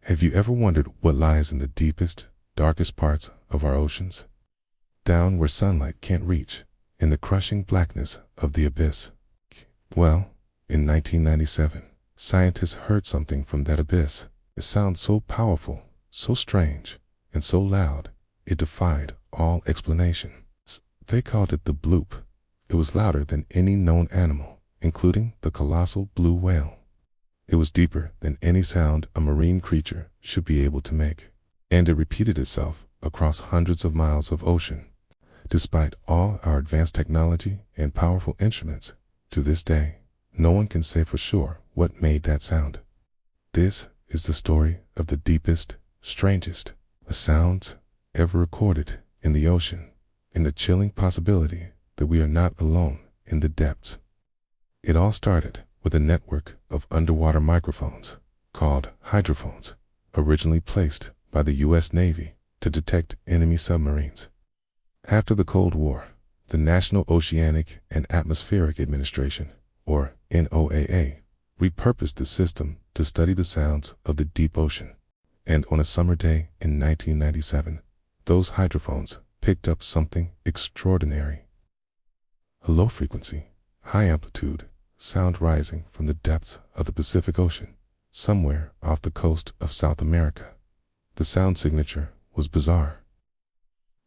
Have you ever wondered what lies in the deepest, darkest parts of our oceans? Down where sunlight can't reach, in the crushing blackness of the abyss. Well, in 1997, scientists heard something from that abyss. It sounded so powerful, so strange, and so loud, it defied all explanation. They called it the Bloop. It was louder than any known animal, including the colossal blue whale. It was deeper than any sound a marine creature should be able to make, and it repeated itself across hundreds of miles of ocean. Despite all our advanced technology and powerful instruments, to this day, no one can say for sure what made that sound. This is the story of the deepest, strangest sounds ever recorded in the ocean, and the chilling possibility that we are not alone in the depths. It all started with a network of underwater microphones called hydrophones, originally placed by the U.S. Navy to detect enemy submarines. After the Cold War, the National Oceanic and Atmospheric Administration, or NOAA, repurposed the system to study the sounds of the deep ocean. And on a summer day in 1997, those hydrophones picked up something extraordinary. A low-frequency, high-amplitude sound rising from the depths of the Pacific Ocean, somewhere off the coast of South America. The sound signature was bizarre.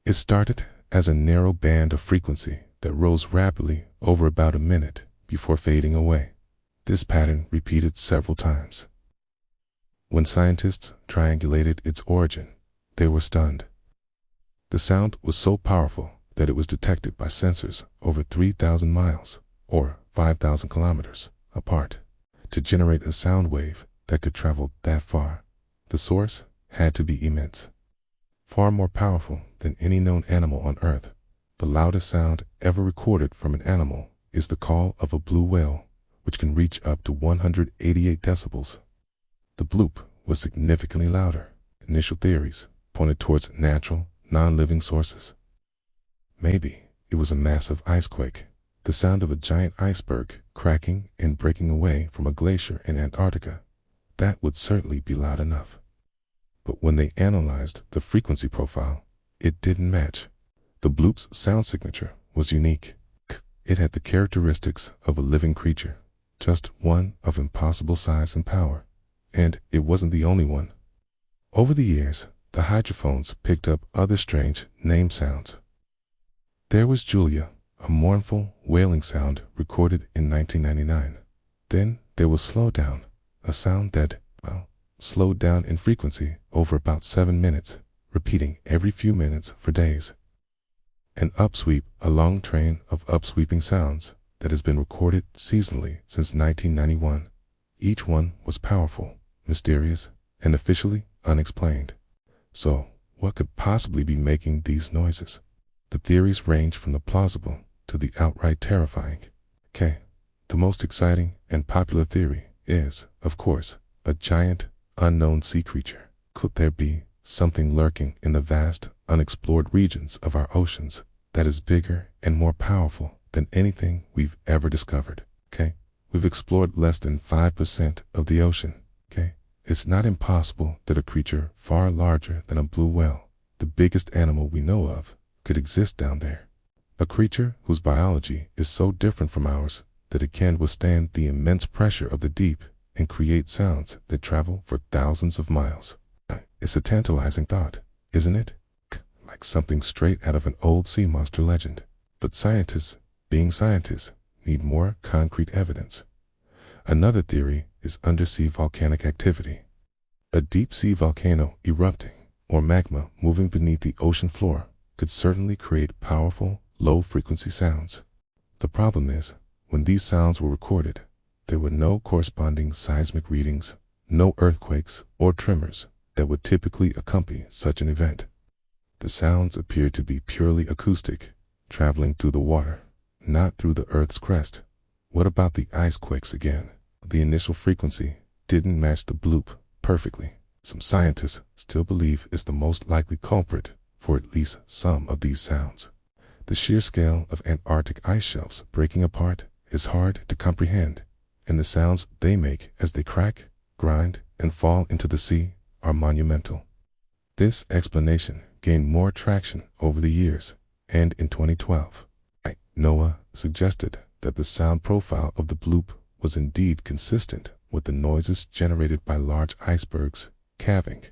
It started as a narrow band of frequency that rose rapidly over about a minute before fading away. This pattern repeated several times. When scientists triangulated its origin, they were stunned. The sound was so powerful that it was detected by sensors over 3,000 miles, or 5,000 kilometers, apart. To generate a sound wave that could travel that far, the source had to be immense. Far more powerful than any known animal on Earth, the loudest sound ever recorded from an animal is the call of a blue whale, which can reach up to 188 decibels. The bloop was significantly louder. Initial theories pointed towards natural, non-living sources. Maybe it was a massive icequake, the sound of a giant iceberg cracking and breaking away from a glacier in Antarctica. That would certainly be loud enough. But when they analyzed the frequency profile, it didn't match. The bloop's sound signature was unique. It had the characteristics of a living creature, just one of impossible size and power. And it wasn't the only one. Over the years, the hydrophones picked up other strange name sounds. There was Julia, a mournful, wailing sound recorded in 1999. Then there was Slow Down, a sound that, slowed down in frequency over about 7 minutes, repeating every few minutes for days. And Upsweep, a long train of upsweeping sounds that has been recorded seasonally since 1991. Each one was powerful, mysterious, and officially unexplained. So, what could possibly be making these noises? The theories range from the plausible to the outright terrifying. The most exciting and popular theory is, of course, a giant, unknown sea creature. Could there be something lurking in the vast, unexplored regions of our oceans that is bigger and more powerful than anything we've ever discovered? We've explored less than 5% of the ocean. It's not impossible that a creature far larger than a blue whale, the biggest animal we know of, could exist down there. A creature whose biology is so different from ours that it can withstand the immense pressure of the deep and create sounds that travel for thousands of miles. It's a tantalizing thought, isn't it? Like something straight out of an old sea monster legend. But scientists, being scientists, need more concrete evidence. Another theory is undersea volcanic activity. A deep-sea volcano erupting, or magma moving beneath the ocean floor, could certainly create powerful, low-frequency sounds. The problem is, when these sounds were recorded, there were no corresponding seismic readings, no earthquakes or tremors that would typically accompany such an event. The sounds appeared to be purely acoustic, traveling through the water, not through the Earth's crest. What about the ice quakes again? The initial frequency didn't match the bloop perfectly. Some scientists still believe it's the most likely culprit for at least some of these sounds. The sheer scale of Antarctic ice shelves breaking apart is hard to comprehend, and the sounds they make as they crack, grind, and fall into the sea are monumental. This explanation gained more traction over the years, and in 2012, NOAA suggested that the sound profile of the bloop was indeed consistent with the noises generated by large icebergs calving.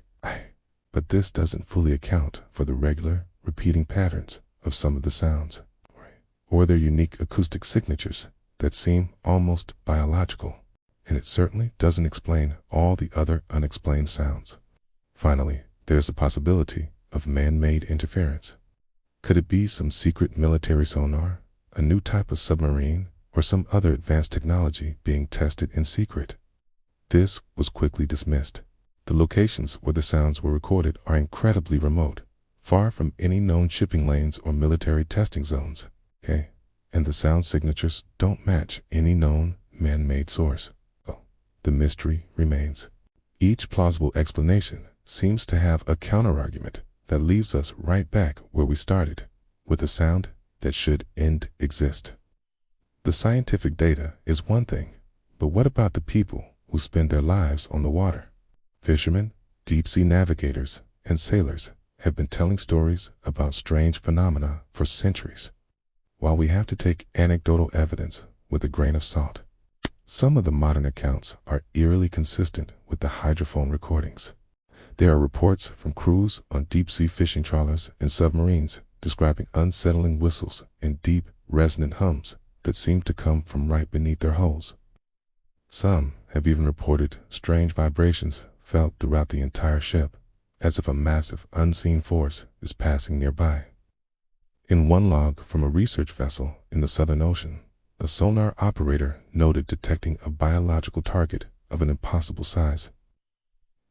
But this doesn't fully account for the regular, repeating patterns of some of the sounds, or their unique acoustic signatures that seem almost biological, and it certainly doesn't explain all the other unexplained sounds. Finally, there's the possibility of man-made interference. Could it be some secret military sonar, a new type of submarine, or some other advanced technology being tested in secret? This was quickly dismissed. The locations where the sounds were recorded are incredibly remote, far from any known shipping lanes or military testing zones, and the sound signatures don't match any known man-made source. The mystery remains. Each plausible explanation seems to have a counterargument that leaves us right back where we started, with a sound that shouldn't exist. The scientific data is one thing, but what about the people who spend their lives on the water? Fishermen, deep-sea navigators, and sailors have been telling stories about strange phenomena for centuries. While we have to take anecdotal evidence with a grain of salt, some of the modern accounts are eerily consistent with the hydrophone recordings. There are reports from crews on deep-sea fishing trawlers and submarines describing unsettling whistles and deep, resonant hums that seem to come from right beneath their hulls. Some have even reported strange vibrations felt throughout the entire ship, as if a massive, unseen force is passing nearby. In one log from a research vessel in the Southern Ocean, a sonar operator noted detecting a biological target of an impossible size.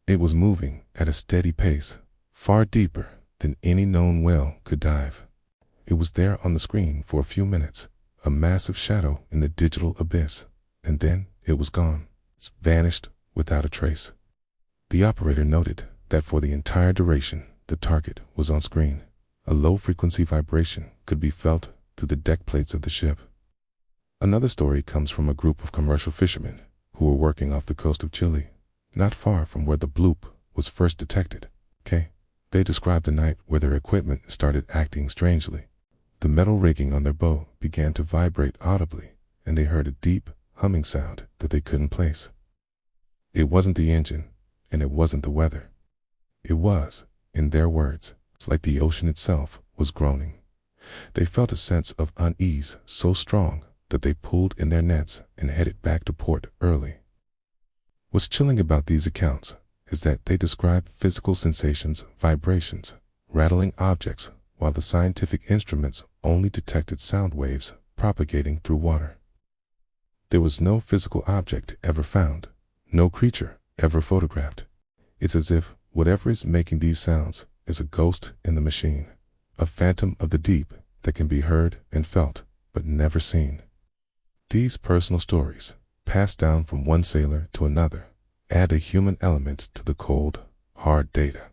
It was moving at a steady pace, far deeper than any known whale could dive. It was there on the screen for a few minutes, a massive shadow in the digital abyss, and then it was gone. It vanished without a trace. The operator noted that for the entire duration, the target was on screen. A low-frequency vibration could be felt through the deck plates of the ship. Another story comes from a group of commercial fishermen who were working off the coast of Chile, not far from where the bloop was first detected. They described a night where their equipment started acting strangely. The metal rigging on their boat began to vibrate audibly, and they heard a deep, humming sound that they couldn't place. It wasn't the engine, and it wasn't the weather. It was, in their words, it's like the ocean itself was groaning. They felt a sense of unease so strong that they pulled in their nets and headed back to port early. What's chilling about these accounts is that they describe physical sensations, vibrations, rattling objects, while the scientific instruments only detected sound waves propagating through water. There was no physical object ever found, no creature ever photographed. It's as if whatever is making these sounds is a ghost in the machine, a phantom of the deep that can be heard and felt, but never seen. These personal stories, passed down from one sailor to another, add a human element to the cold, hard data.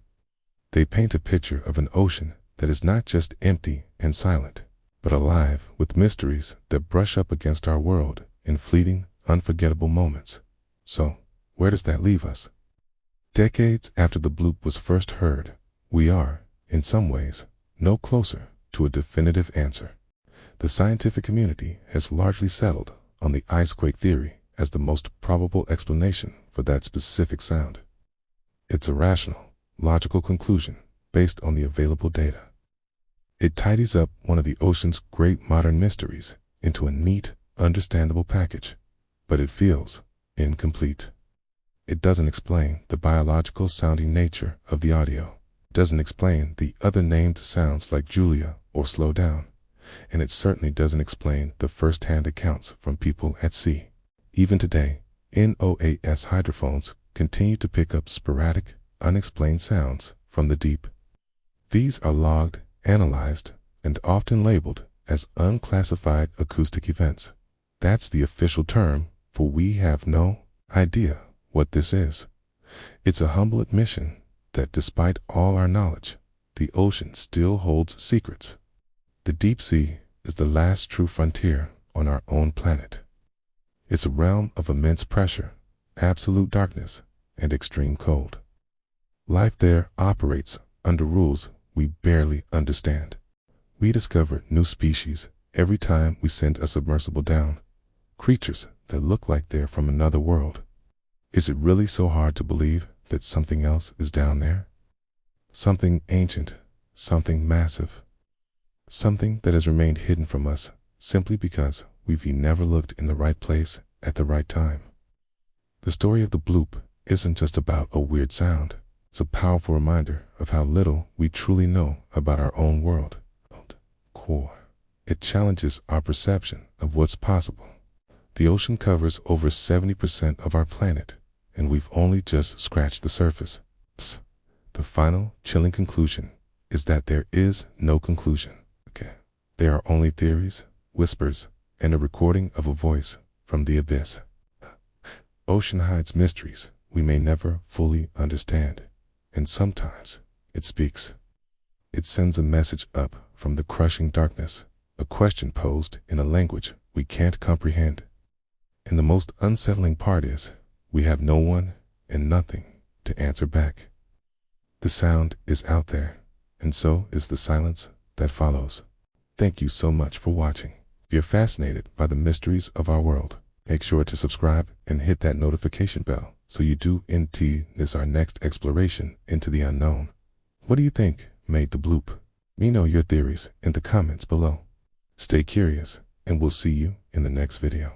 They paint a picture of an ocean that is not just empty and silent, but alive with mysteries that brush up against our world in fleeting, unforgettable moments. So, where does that leave us? Decades after the bloop was first heard, we are, in some ways, no closer to a definitive answer. The scientific community has largely settled on the icequake theory as the most probable explanation for that specific sound. It's a rational, logical conclusion based on the available data. It tidies up one of the ocean's great modern mysteries into a neat, understandable package, but it feels incomplete. It doesn't explain the biological sounding nature of the audio, doesn't explain the other named sounds like Julia or Slow Down, and it certainly doesn't explain the first-hand accounts from people at sea. Even today, NOAA's hydrophones continue to pick up sporadic, unexplained sounds from the deep. These are logged, analyzed, and often labeled as unclassified acoustic events. That's the official term, for we have no idea what this is. It's a humble admission that despite all our knowledge, the ocean still holds secrets. The deep sea is the last true frontier on our own planet. It's a realm of immense pressure, absolute darkness, and extreme cold. Life there operates under rules we barely understand. We discover new species every time we send a submersible down, creatures that look like they're from another world. Is it really so hard to believe that something else is down there? Something ancient, something massive, something that has remained hidden from us simply because we've never looked in the right place at the right time. The story of the bloop isn't just about a weird sound. It's a powerful reminder of how little we truly know about our own world. Core. It challenges our perception of what's possible. The ocean covers over 70% of our planet, and we've only just scratched the surface. The final chilling conclusion is that there is no conclusion. There are only theories, whispers, and a recording of a voice from the abyss. Ocean hides mysteries we may never fully understand, and sometimes it speaks. It sends a message up from the crushing darkness, a question posed in a language we can't comprehend. And the most unsettling part is, we have no one and nothing to answer back. The sound is out there, and so is the silence that follows. Thank you so much for watching. If you're fascinated by the mysteries of our world, make sure to subscribe and hit that notification bell so you don't miss our next exploration into the unknown. What do you think made the bloop? Let me know your theories in the comments below. Stay curious, and we'll see you in the next video.